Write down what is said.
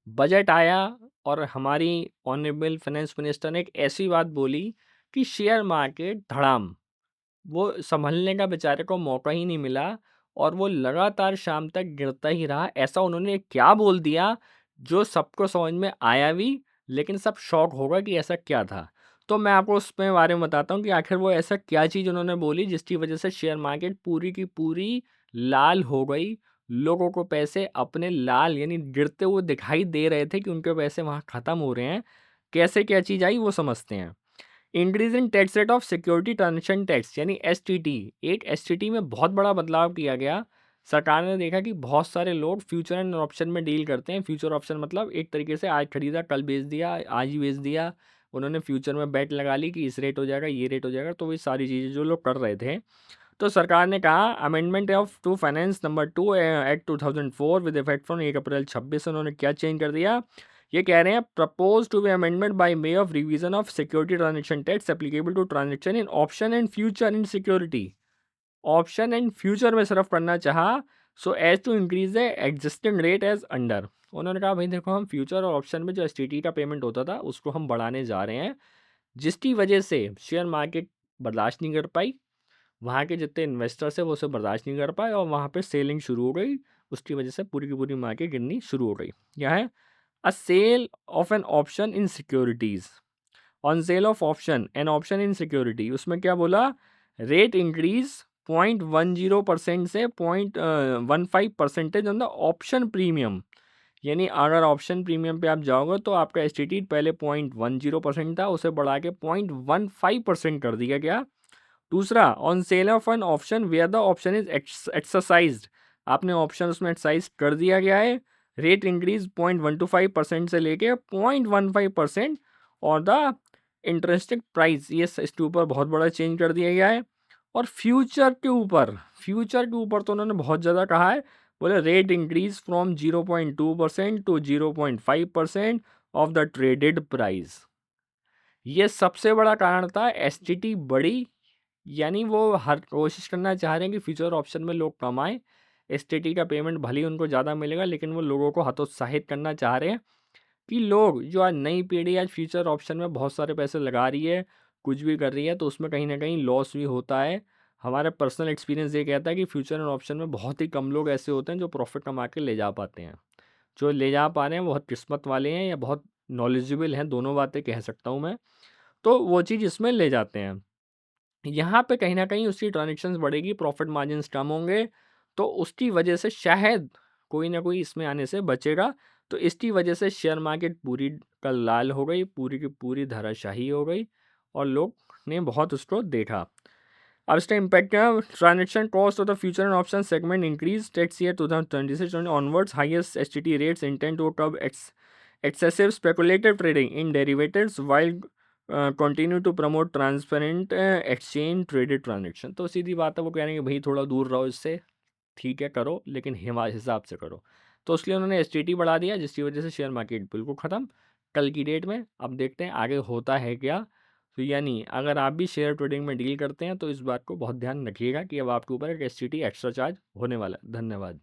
Budget आया और हमारी ऑनरेबल फाइनेंस मिनिस्टर ने एक ऐसी बात बोली कि शेयर मार्केट धड़ाम, वो संभलने का बेचारे को मौका ही नहीं मिला और वो लगातार शाम तक गिरता ही रहा। ऐसा उन्होंने क्या बोल दिया जो सबको समझ में आया भी, लेकिन सब शॉक हो गए कि ऐसा क्या था। तो मैं आपको उसमें बारे में बताता हूँ कि आखिर वो ऐसा क्या चीज़ उन्होंने बोली जिसकी वजह से शेयर मार्केट पूरी की पूरी लाल हो गई। लोगों को पैसे अपने लाल यानी गिरते हुए दिखाई दे रहे थे कि उनके पैसे वहाँ ख़त्म हो रहे हैं। कैसे क्या चीज़ आई वो समझते हैं। Increase in tax rate of security transaction tax यानी एसटीटी। एक एसटीटी में बहुत बड़ा बदलाव किया गया। सरकार ने देखा कि बहुत सारे लोग फ्यूचर एंड ऑप्शन में डील करते हैं। फ्यूचर ऑप्शन मतलब एक तरीके से आज खरीदा कल बेच दिया, आज ही बेच दिया। उन्होंने फ्यूचर में बेट लगा ली कि इस रेट हो जाएगा, ये रेट हो जाएगा। तो वही सारी चीज़ें जो लोग कर रहे थे, तो सरकार ने कहा amendment of to finance number 2 act 2004 with effect from 1 April 26 से उन्होंने क्या चेंज कर दिया। ये कह रहे हैं propose to be amendment by way of revision of security transaction tax applicable to transaction in option and future in security. Option and future में सिर्फ करना चाहा, so as to increase the existing rate as under. उन्होंने कहा भाई देखो, हम future और ऑप्शन में जो एसटीटी का पेमेंट होता था उसको हम बढ़ाने जा रहे हैं, जिसकी वजह से शेयर मार्केट बर्दाश्त नहीं कर पाई। वहाँ के जितने इन्वेस्टर्स हैं वो उसे बर्दाश्त नहीं कर पाए और वहाँ पे सेलिंग शुरू हो गई। उसकी वजह से पूरी की पूरी मार्केट गिरनी शुरू हो गई। क्या है? A sale of an option in securities. On sale of option an option in security, उसमें क्या बोला? रेट इंक्रीज 0.10% से 0.15% ऑन द ऑप्शन प्रीमियम। यानी अगर ऑप्शन प्रीमियम पे आप जाओगे तो आपका एस पहले 0.10% था, उसे बढ़ा के 0.15% कर दिया गया। दूसरा, on sale of an option where the option is exercised. आपने ऑप्शन उसमें एक्सरसाइज कर दिया गया है। रेट इंक्रीज 0.125% से लेके 0.15% और द इंटरेस्टिंग प्राइस, ये इसके ऊपर बहुत बड़ा चेंज कर दिया गया है। और फ्यूचर के ऊपर तो उन्होंने बहुत ज़्यादा कहा है। बोले rate increase from 0.2% to 0.5% of the traded price. ये सबसे बड़ा कारण था। एसटीटी बड़ी, यानी वो हर कोशिश करना चाह रहे हैं कि फ्यूचर ऑप्शन में लोग कमाएं। एसटीटी का पेमेंट भले ही उनको ज़्यादा मिलेगा, लेकिन वो लोगों को हतोत्साहित करना चाह रहे हैं कि लोग जो आज नई पीढ़ी आज फ्यूचर ऑप्शन में बहुत सारे पैसे लगा रही है, कुछ भी कर रही है, तो उसमें कहीं ना कहीं लॉस भी होता है। हमारा पर्सनल एक्सपीरियंस ये कहता है कि फ्यूचर और ऑप्शन में बहुत ही कम लोग ऐसे होते हैं जो प्रॉफिट कमा के ले जा पाते हैं। जो ले जा पा रहे हैं बहुत किस्मत वाले हैं या बहुत नॉलेजेबल हैं, दोनों बातें कह सकता हूँ मैं। तो वो चीज़ इसमें ले जाते हैं। यहाँ पे कहीं न कहीं उसकी ट्रांज़ैक्शंस बढ़ेगी, प्रॉफ़िट मार्जिन्स कम होंगे, तो उसकी वजह से शायद कोई ना कोई इसमें आने से बचेगा। तो इसकी वजह से शेयर मार्केट पूरी कल लाल हो गई, पूरी की पूरी धराशायी हो गई और लोग ने बहुत उसको देखा। अब इसका इम्पैक्ट क्या है? Transaction cost of the future and option segment increase tax year 2026 onwards, highest STT rates intend to curb excessive speculative trading in derivatives while continue to promote transparent exchange traded transaction। तो सीधी बात है, वो कह रहे हैं कि भाई थोड़ा दूर रहो इससे, ठीक है करो लेकिन हिसाब से करो। तो उसके लिए उन्होंने एसटीटी बढ़ा दिया, जिसकी वजह से शेयर मार्केट बिल्कुल ख़त्म कल की डेट में। अब देखते हैं आगे होता है क्या। तो यानी अगर आप भी शेयर ट्रेडिंग में डील करते हैं तो इस बात को बहुत ध्यान रखिएगा कि अब आपके ऊपर एक एसटीटी एक्स्ट्रा चार्ज होने वाला है। धन्यवाद।